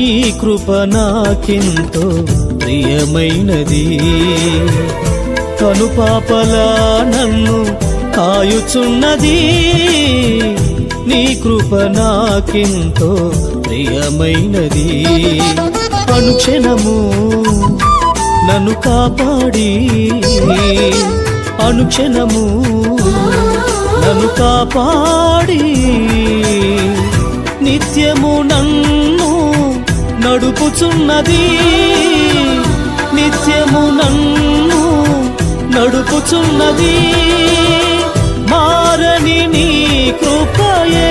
నీ కృప నాకెంతో ప్రియమైనది, కనుపాపలా నన్ను కాయుచున్నది. నీ కృప నాకెంతో ప్రియమైనది, అనుక్షణము నన్ను కాపాడి, అనుక్షణము నన్ను కాపాడి, నిత్యము నన్ను నడుపుచున్నది, నిత్యము నన్ను నడుపుచున్నది. మారని నీ కృపయే